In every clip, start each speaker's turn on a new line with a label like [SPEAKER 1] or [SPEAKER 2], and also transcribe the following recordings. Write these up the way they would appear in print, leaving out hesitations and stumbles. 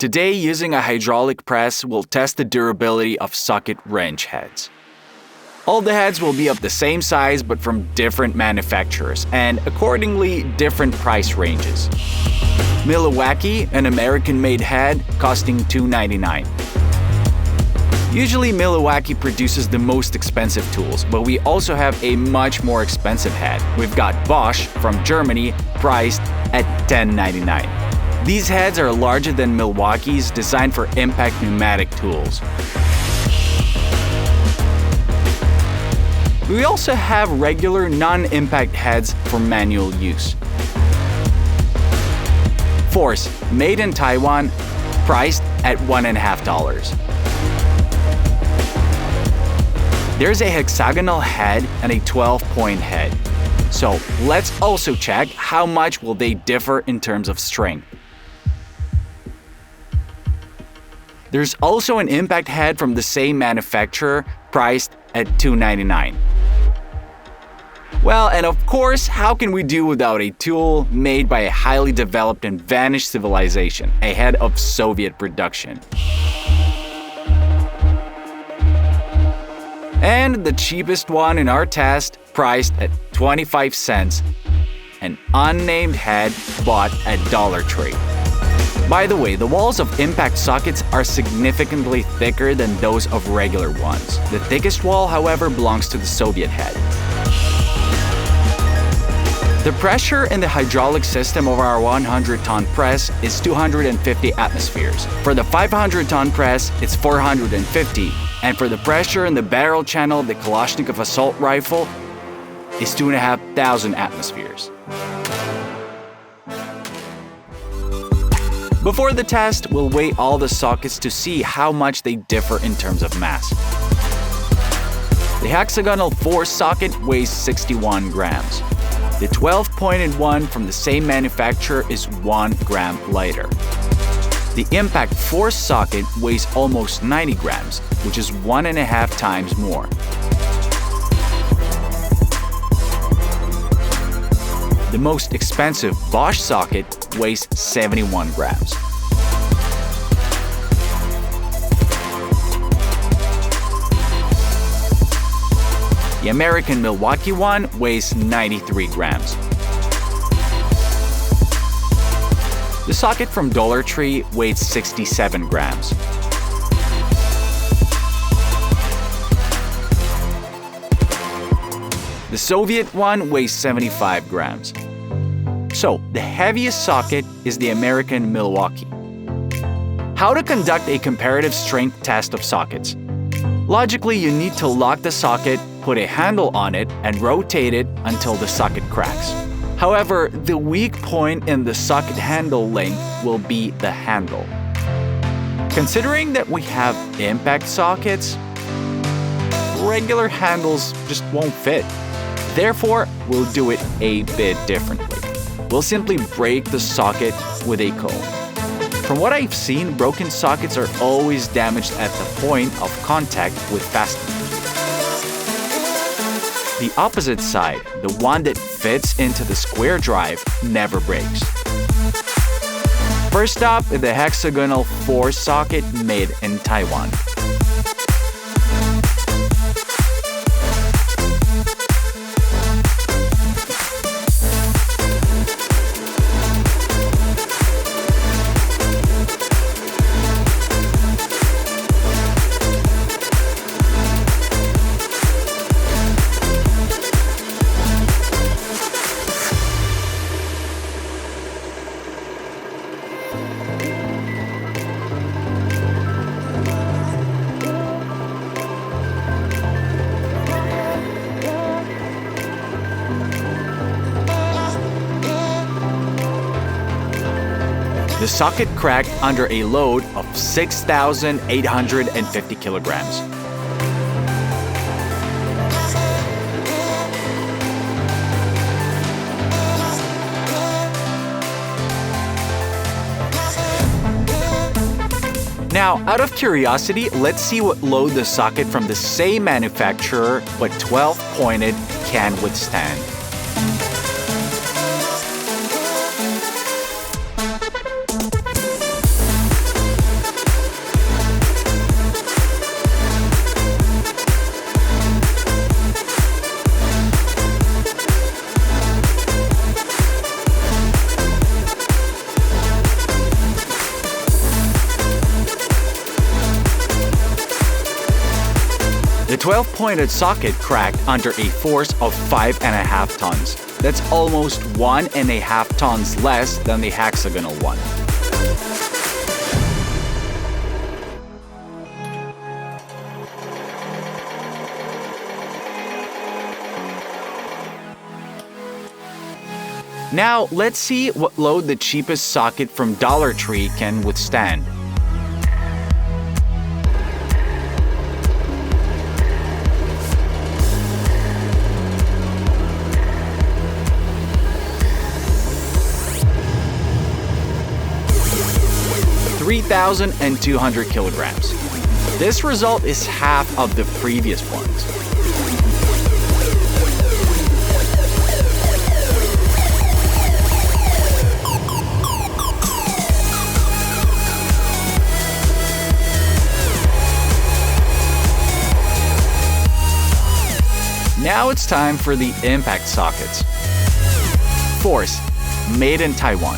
[SPEAKER 1] Today, using a hydraulic press, we'll test the durability of socket wrench heads. All the heads will be of the same size but from different manufacturers and accordingly different price ranges. Milwaukee, an American-made head, costing $2.99. Usually Milwaukee produces the most expensive tools, but we also have a much more expensive head. We've got Bosch from Germany, priced at $10.99. These heads are larger than Milwaukee's, designed for impact pneumatic tools. We also have regular non-impact heads for manual use. Force, made in Taiwan, priced at $1.50. There's a hexagonal head and a 12-point head. So let's also check how much will they differ in terms of strength. There's also an impact head from the same manufacturer, priced at $2.99. Well, and of course, how can we do without a tool made by a highly developed and vanished civilization, ahead of Soviet production? And the cheapest one in our test, priced at 25 cents, an unnamed head bought at Dollar Tree. By the way, the walls of impact sockets are significantly thicker than those of regular ones. The thickest wall, however, belongs to the Soviet head. The pressure in the hydraulic system of our 100-ton press is 250 atmospheres. For the 500-ton press, it's 450, and for the pressure in the barrel channel of the Kalashnikov assault rifle is 2,500 atmospheres. Before the test, we'll weigh all the sockets to see how much they differ in terms of mass. The hexagonal 4 socket weighs 61 grams. The 12-pointed one from the same manufacturer is 1 gram lighter. The impact 4 socket weighs almost 90 grams, which is 1.5 times more. The most expensive Bosch socket weighs 71 grams. The American Milwaukee one weighs 93 grams. The socket from Dollar Tree weighs 67 grams. The Soviet one weighs 75 grams. So, the heaviest socket is the American Milwaukee. How to conduct a comparative strength test of sockets? Logically, you need to lock the socket, put a handle on it, and rotate it until the socket cracks. However, the weak point in the socket handle length will be the handle. Considering that we have impact sockets, regular handles just won't fit. Therefore, we'll do it a bit differently. We'll simply break the socket with a comb. From what I've seen, broken sockets are always damaged at the point of contact with fasteners. The opposite side, the one that fits into the square drive, never breaks. First up, the hexagonal 4 socket made in Taiwan. The socket cracked under a load of 6,850 kilograms. Now, out of curiosity, let's see what load the socket from the same manufacturer but 12-pointed can withstand. 12-pointed socket cracked under a force of 5.5 tons. That's almost 1.5 tons less than the hexagonal one. Now, let's see what load the cheapest socket from Dollar Tree can withstand. (3,200 kilograms). This result is half of the previous ones. Now it's time for the impact sockets. Force, made in Taiwan.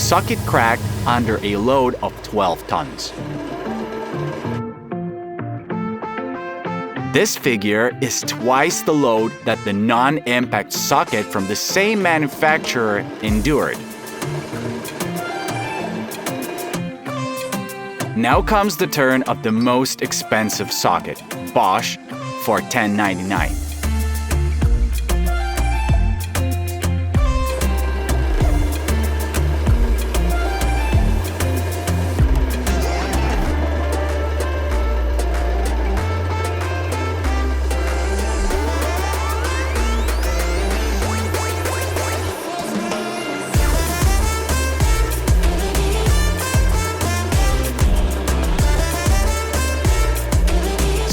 [SPEAKER 1] Socket cracked under a load of 12 tons. This figure is twice the load that the non-impact socket from the same manufacturer endured. Now comes the turn of the most expensive socket, Bosch, for $10.99.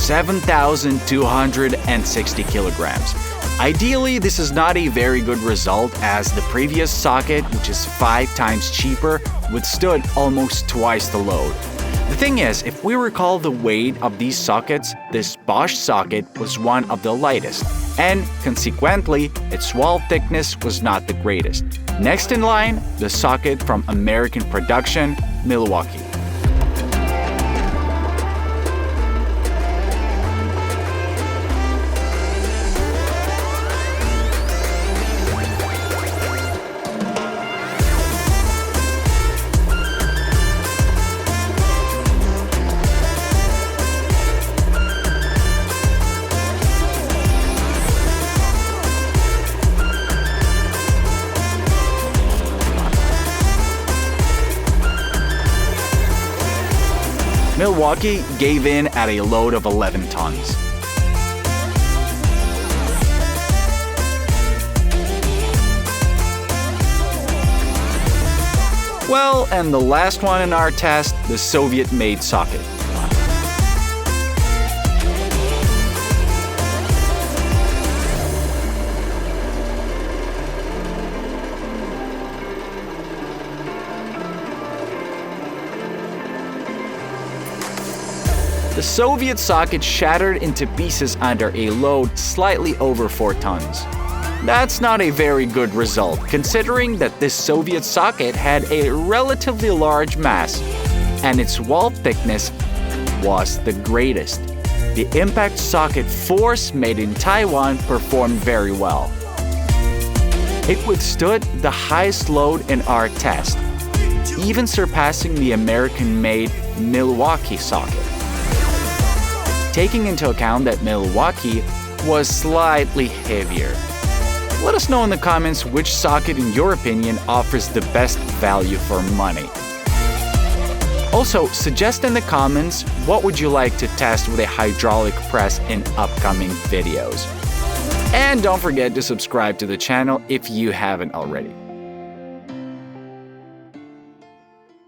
[SPEAKER 1] (7,260 kilograms). Ideally, this is not a very good result as the previous socket, which is 5 times cheaper, withstood almost twice the load. The thing is, if we recall the weight of these sockets, this Bosch socket was one of the lightest, and consequently, its wall thickness was not the greatest. Next in line, the socket from American production, Milwaukee. Milwaukee gave in at a load of 11 tons. Well, and the last one in our test, the Soviet-made socket. The Soviet socket shattered into pieces under a load slightly over 4 tons. That's not a very good result, considering that this Soviet socket had a relatively large mass, and its wall thickness was the greatest. The impact socket Force made in Taiwan performed very well. It withstood the highest load in our test, even surpassing the American-made Milwaukee socket. Taking into account that Milwaukee was slightly heavier. Let us know in the comments which socket in your opinion offers the best value for money. Also, suggest in the comments what would you like to test with a hydraulic press in upcoming videos. And don't forget to subscribe to the channel if you haven't already.